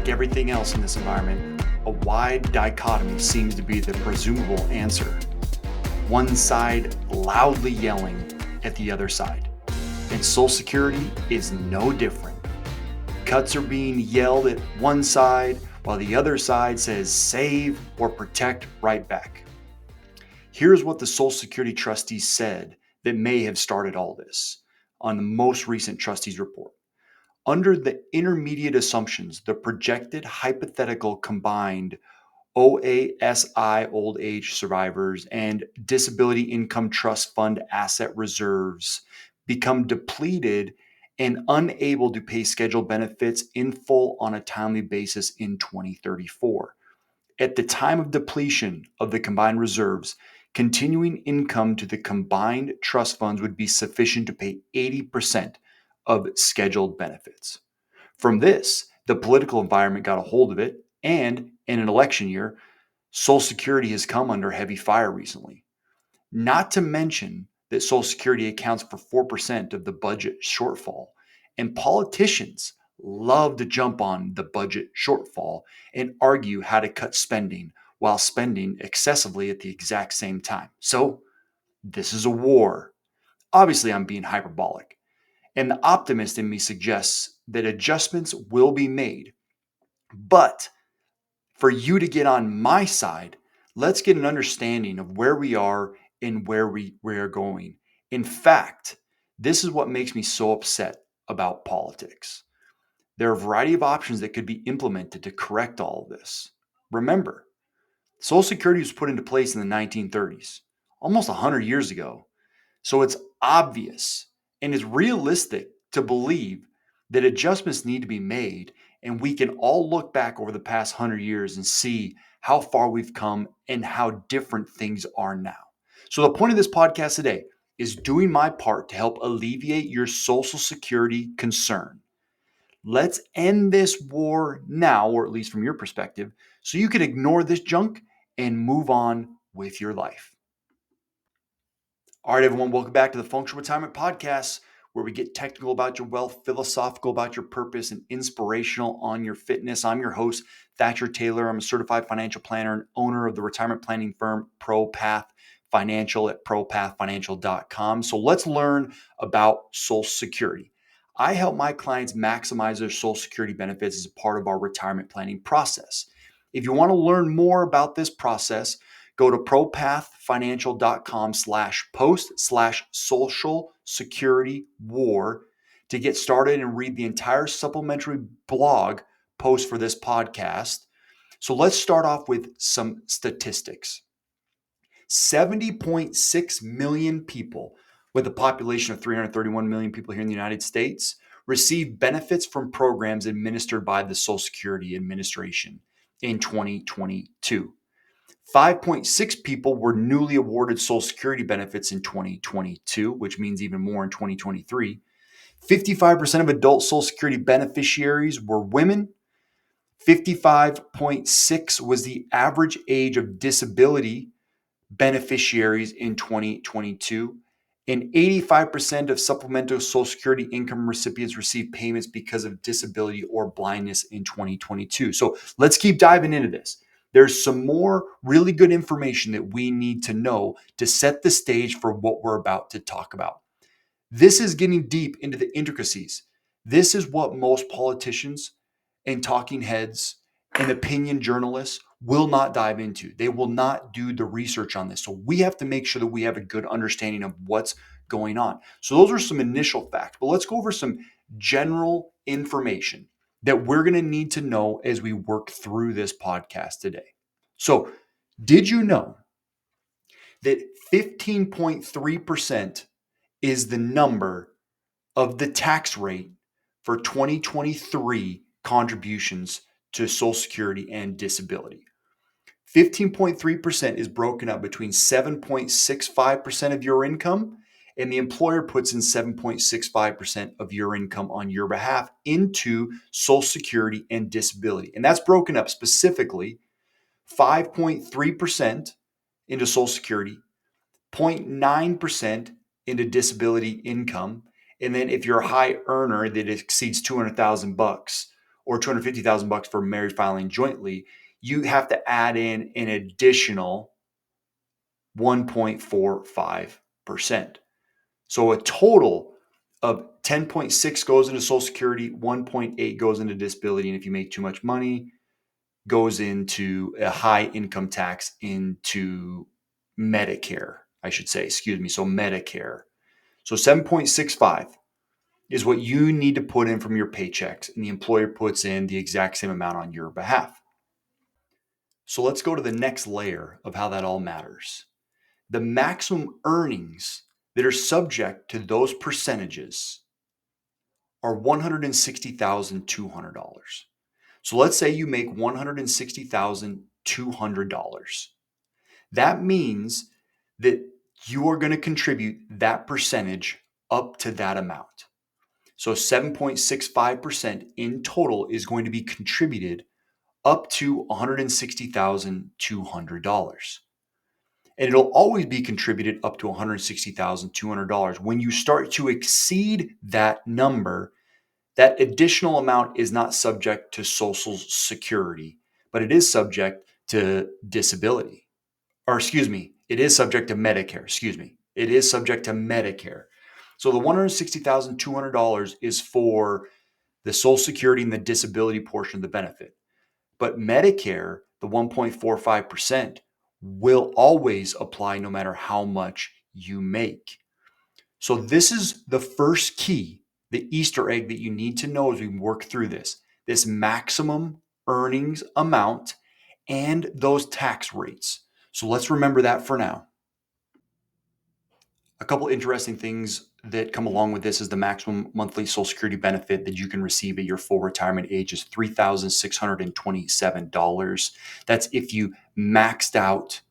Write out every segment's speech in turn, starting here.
like everything else in this environment, a wide dichotomy seems to be the presumable answer. One side loudly yelling at the other side. And Social Security is no different. Cuts are being yelled at one side while the other side says save or protect right back. Here's what the Social Security trustees said that may have started all this on the most recent trustees report. Under the intermediate assumptions, the projected hypothetical combined OASI old age survivors and disability income trust fund asset reserves become depleted and unable to pay scheduled benefits in full on a timely basis in 2034. At the time of depletion of the combined reserves, continuing income to the combined trust funds would be sufficient to pay 80% of scheduled benefits. From this, the political environment got a hold of it, and in an election year, Social Security has come under heavy fire recently. Not to mention that Social Security accounts for 4% of the budget shortfall, and politicians love to jump on the budget shortfall and argue how to cut spending while spending excessively at the exact same time. So, this is a war. Obviously, I'm being hyperbolic. And the optimist in me suggests that adjustments will be made. But for you to get on my side, let's get an understanding of where we are and where we are going. In fact, this is what makes me so upset about politics. There are a variety of options that could be implemented to correct all of this. Remember, Social Security was put into place in the 1930s, almost 100 years ago. So it's obvious and it's realistic to believe that adjustments need to be made, and we can all look back over the past 100 years and see how far we've come and how different things are now. So the point of this podcast today is doing my part to help alleviate your Social Security concern. Let's end this war now, or at least from your perspective, so you can ignore this junk and move on with your life. All right, everyone, welcome back to the Functional Retirement Podcast, where we get technical about your wealth, philosophical about your purpose, and inspirational on your fitness. I'm your host, Thatcher Taylor. I'm a certified financial planner and owner of the retirement planning firm ProPath Financial at propathfinancial.com. So let's learn about Social Security. I help my clients maximize their Social Security benefits as a part of our retirement planning process. If you want to learn more about this process, go to propathfinancial.com/post/social security war to get started and read the entire supplementary blog post for this podcast. So let's start off with some statistics. 70.6 million people, with a population of 331 million people here in the United States, receive benefits from programs administered by the Social Security Administration in 2022. 5.6 people were newly awarded Social Security benefits in 2022, which means even more in 2023. 55% of adult Social Security beneficiaries were women. 55.6 was the average age of disability beneficiaries in 2022. And 85% of supplemental Social Security income recipients received payments because of disability or blindness in 2022. So let's keep diving into this. There's some more really good information that we need to know to set the stage for what we're about to talk about. This is getting deep into the intricacies. This is what most politicians and talking heads and opinion journalists will not dive into. They will not do the research on this. So we have to make sure that we have a good understanding of what's going on. So those are some initial facts, but let's go over some general information that we're going to need to know as we work through this podcast today. So, did you know that 15.3% is the number of the tax rate for 2023 contributions to Social Security and disability? 15.3% is broken up between 7.65% of your income, and the employer puts in 7.65% of your income on your behalf into Social Security and disability. And that's broken up specifically 5.3% into Social Security, 0.9% into disability income, and then if you're a high earner that exceeds $200,000 or 250,000 bucks for married filing jointly, you have to add in an additional 1.45%. So a total of 10.6 goes into Social Security, 1.8 goes into disability, and if you make too much money, goes into a high income tax into Medicare, I should say, excuse me. So Medicare. So 7.65 is what you need to put in from your paychecks, and the employer puts in the exact same amount on your behalf. So let's go to the next layer of how that all matters. The maximum earnings that are subject to those percentages are $160,200. So let's say you make $160,200. That means that you are going to contribute that percentage up to that amount. So 7.65% in total is going to be contributed up to $160,200. And it'll always be contributed up to $160,200. When you start to exceed that number, that additional amount is not subject to Social Security, but it is subject to disability. Or excuse me, it is subject to Medicare. Excuse me. It is subject to Medicare. So the $160,200 is for the Social Security and the disability portion of the benefit. But Medicare, the 1.45%, will always apply no matter how much you make. So this is the first key, the Easter egg that you need to know as we work through this maximum earnings amount and those tax rates. So let's remember that for now. A couple interesting things that come along with this is the maximum monthly Social Security benefit that you can receive at your full retirement age is $3,627. That's if you maxed out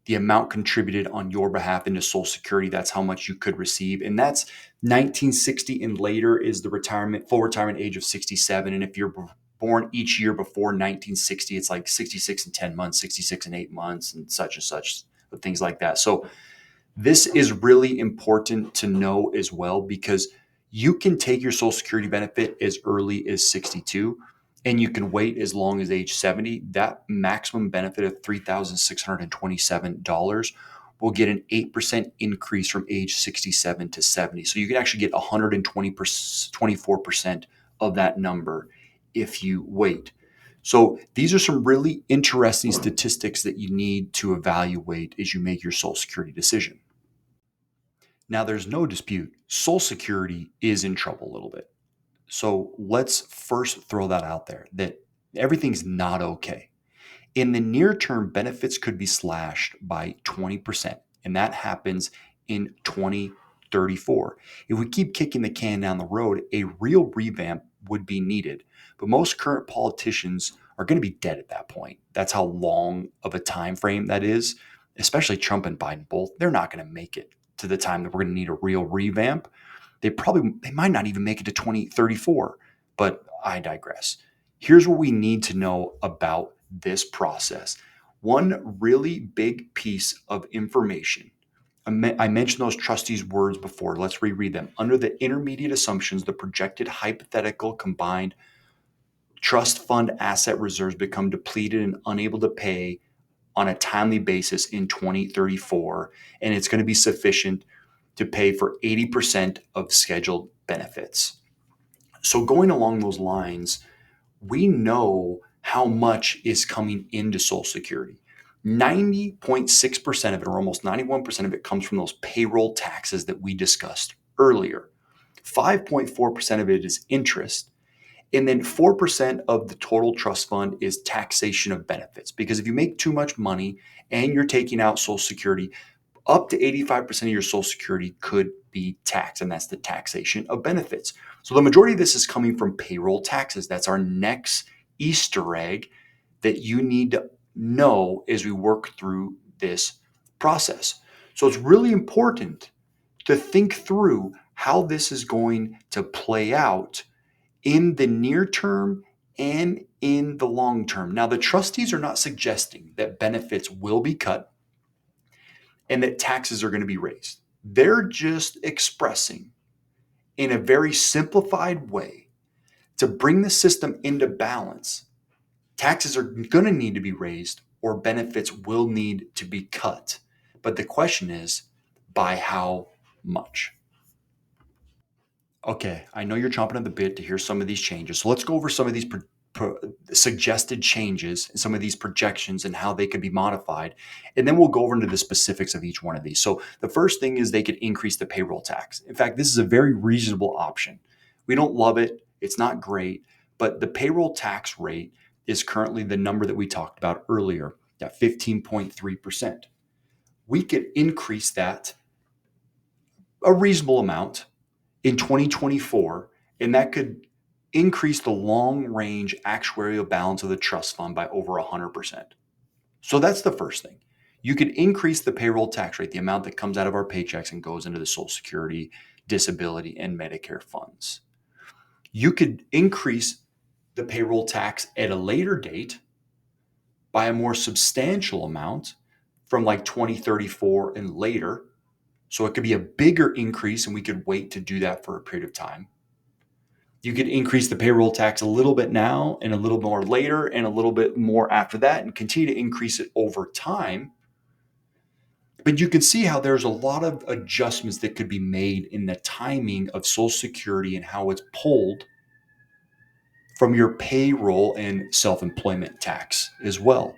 the amount contributed on your behalf into Social Security. That's how much you could receive. And that's 1960 and later is the full retirement age of 67. And if you're born each year before 1960, it's like 66 and 10 months, 66 and 8 months, and such, things like that. So this is really important to know as well, because you can take your Social Security benefit as early as 62 and you can wait as long as age 70. That maximum benefit of $3,627 will get an 8% increase from age 67 to 70. So you can actually get 124% of that number if you wait. So these are some really interesting statistics that you need to evaluate as you make your Social Security decision. Now, there's no dispute, Social Security is in trouble a little bit. So let's first throw that out there that everything's not okay. In the near term, benefits could be slashed by 20%, and that happens in 2034. If we keep kicking the can down the road, a real revamp would be needed. But most current politicians are going to be dead at that point. That's how long of a time frame that is, especially Trump and Biden both. They're not going to make it to the time that we're going to need a real revamp. They might not even make it to 2034, but I digress. Here's what we need to know about this process. One really big piece of information. I mentioned those trustees' words before. Let's reread them. Under the intermediate assumptions, the projected hypothetical combined trust fund asset reserves become depleted and unable to pay on a timely basis in 2034, and it's going to be sufficient to pay for 80% of scheduled benefits. So going along those lines, we know how much is coming into Social Security. 90.6% of it, or almost 91% of it, comes from those payroll taxes that we discussed earlier. 5.4% of it is interest. And then 4% of the total trust fund is taxation of benefits. Because if you make too much money and you're taking out Social Security, up to 85% of your Social Security could be taxed, and that's the taxation of benefits. So the majority of this is coming from payroll taxes. That's our next Easter egg that you need to know as we work through this process. So it's really important to think through how this is going to play out in the near term and in the long term. Now, the trustees are not suggesting that benefits will be cut and that taxes are going to be raised. They're just expressing in a very simplified way To bring the system into balance, taxes are going to need to be raised or benefits will need to be cut. But the question is, by how much? Okay, I know you're chomping at the bit to hear some of these changes. So let's go over some of these suggested changes and some of these projections and how they could be modified. And then we'll go over into the specifics of each one of these. So the first thing is they could increase the payroll tax. In fact, this is a very reasonable option. We don't love it, it's not great, but the payroll tax rate is currently the number that we talked about earlier, that 15.3%. We could increase that a reasonable amount in 2024, and that could increase the long range actuarial balance of the trust fund by over 100%. So that's the first thing. You could increase the payroll tax rate, the amount that comes out of our paychecks and goes into the Social Security, disability, and Medicare funds. You could increase the payroll tax at a later date by a more substantial amount from like 2034 and later. So it could be a bigger increase, and we could wait to do that for a period of time. You could increase the payroll tax a little bit now and a little more later and a little bit more after that and continue to increase it over time. But you can see how there's a lot of adjustments that could be made in the timing of Social Security and how it's pulled from your payroll and self-employment tax as well.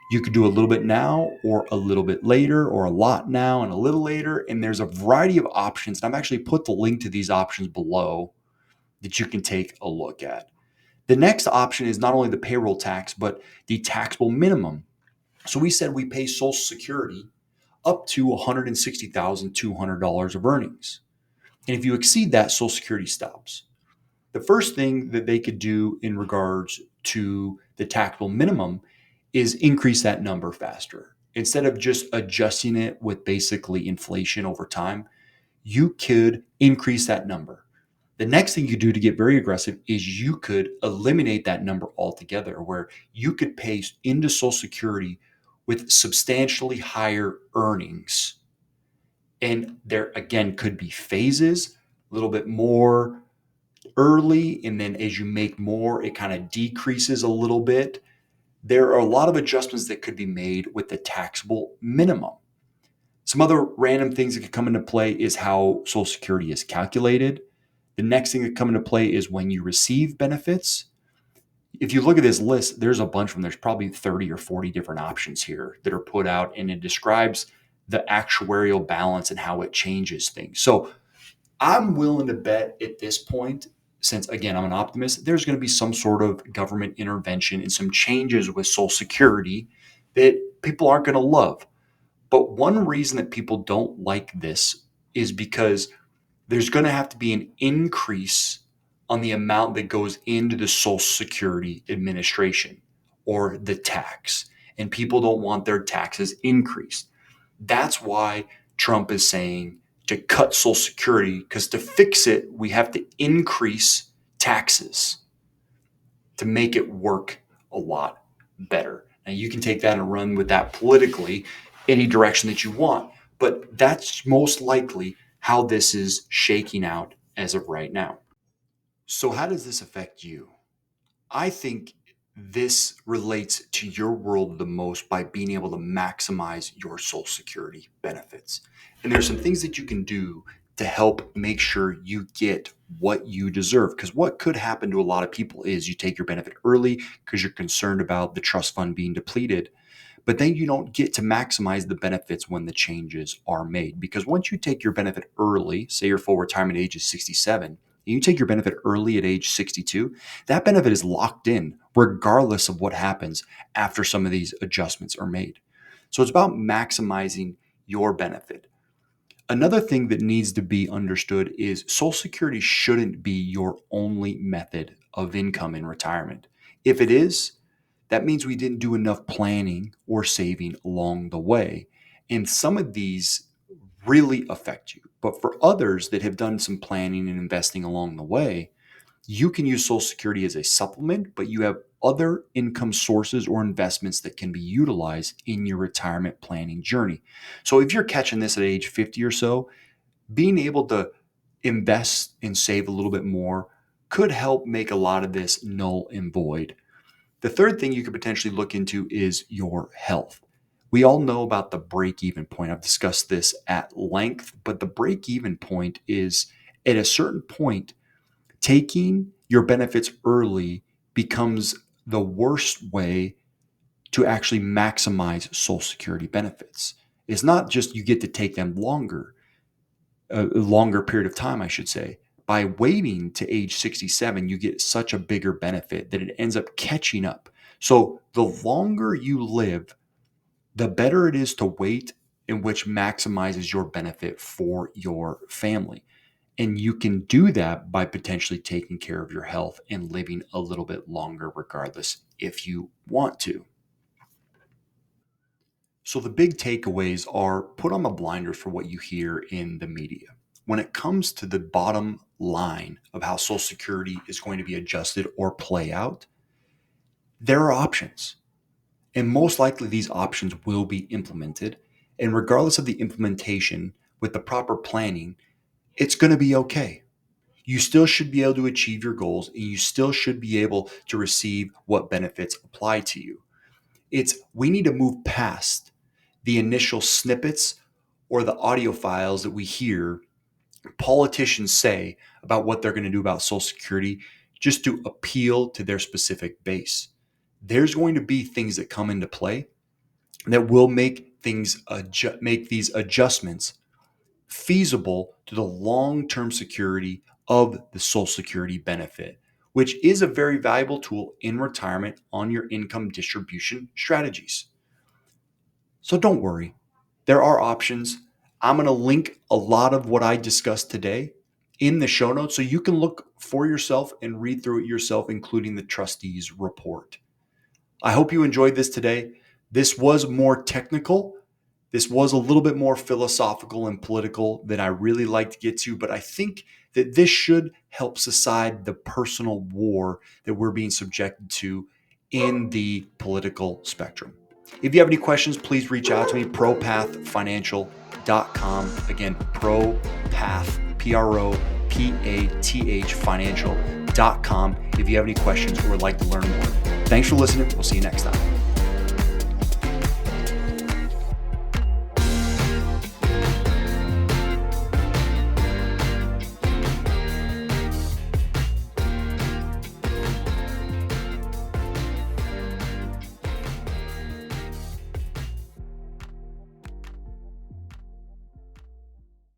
You could do a little bit now or a little bit later or a lot now and a little later. And there's a variety of options. And I've actually put the link to these options below that you can take a look at. The next option is not only the payroll tax, but the taxable minimum. So we said we pay Social Security up to $160,200 of earnings. And if you exceed that, Social Security stops. The first thing that they could do in regards to the taxable minimum is increase that number faster. Instead of just adjusting it with basically inflation over time, you could increase that number. The next thing you do to get very aggressive is you could eliminate that number altogether, where you could pay into Social Security with substantially higher earnings. And there, again, could be phases, a little bit more early, and then as you make more, it kind of decreases a little bit. There are a lot of adjustments that could be made with the taxable minimum. Some other random things that could come into play is how Social Security is calculated. The next thing that come into play is when you receive benefits. If you look at this list, there's a bunch of them. There's probably 30 or 40 different options here that are put out, and it describes the actuarial balance and how it changes things. So I'm willing to bet at this point, since again, I'm an optimist, there's going to be some sort of government intervention and some changes with Social Security that people aren't going to love. But one reason that people don't like this is because there's going to have to be an increase on the amount that goes into the Social Security Administration or the tax. And people don't want their taxes increased. That's why Trump is saying to cut Social Security, because to fix it, we have to increase taxes to make it work a lot better. Now, you can take that and run with that politically any direction that you want, but that's most likely how this is shaking out as of right now. So, how does this affect you? I think this relates to your world the most by being able to maximize your Social Security benefits. And there's some things that you can do to help make sure you get what you deserve. Because what could happen to a lot of people is you take your benefit early because you're concerned about the trust fund being depleted, but then you don't get to maximize the benefits when the changes are made. Because once you take your benefit early, say your full retirement age is 67, and you take your benefit early at age 62, that benefit is locked in regardless of what happens after some of these adjustments are made. So it's about maximizing your benefit. Another thing that needs to be understood is Social Security shouldn't be your only method of income in retirement. If it is, that means we didn't do enough planning or saving along the way. And some of these really affect you. But for others that have done some planning and investing along the way, you can use Social Security as a supplement, but you have other income sources or investments that can be utilized in your retirement planning journey. So if you're catching this at age 50 or so, being able to invest and save a little bit more could help make a lot of this null and void. The third thing you could potentially look into is your health. We all know about the break-even point. I've discussed this at length, but the break-even point is at a certain point, taking your benefits early becomes the worst way to actually maximize Social Security benefits. It's not just you get to take them longer, a longer period of time, I should say. By waiting to age 67, you get such a bigger benefit that it ends up catching up. So the longer you live, the better it is to wait, in which maximizes your benefit for your family. And you can do that by potentially taking care of your health and living a little bit longer, regardless, if you want to. So, the big takeaways are put on the blinders for what you hear in the media. When it comes to the bottom line of how Social Security is going to be adjusted or play out, there are options. And most likely, these options will be implemented. And regardless of the implementation, with the proper planning, it's going to be okay. You still should be able to achieve your goals, and you still should be able to receive what benefits apply to you. We need to move past the initial snippets or the audio files that we hear politicians say about what they're going to do about Social Security just to appeal to their specific base. There's going to be things that come into play that will make these adjustments feasible to the long-term security of the Social Security benefit, which is a very valuable tool in retirement on your income distribution strategies. So don't worry, there are options. I'm going to link a lot of what I discussed today in the show notes so you can look for yourself and read through it yourself, including the trustees report. I hope you enjoyed this today. This was more technical. This was a little bit more philosophical and political than I really like to get to, but I think that this should help subside the personal war that we're being subjected to in the political spectrum. If you have any questions, please reach out to me, propathfinancial.com. Again, propath, PROPATH financial.com if you have any questions or would like to learn more. Thanks for listening. We'll see you next time.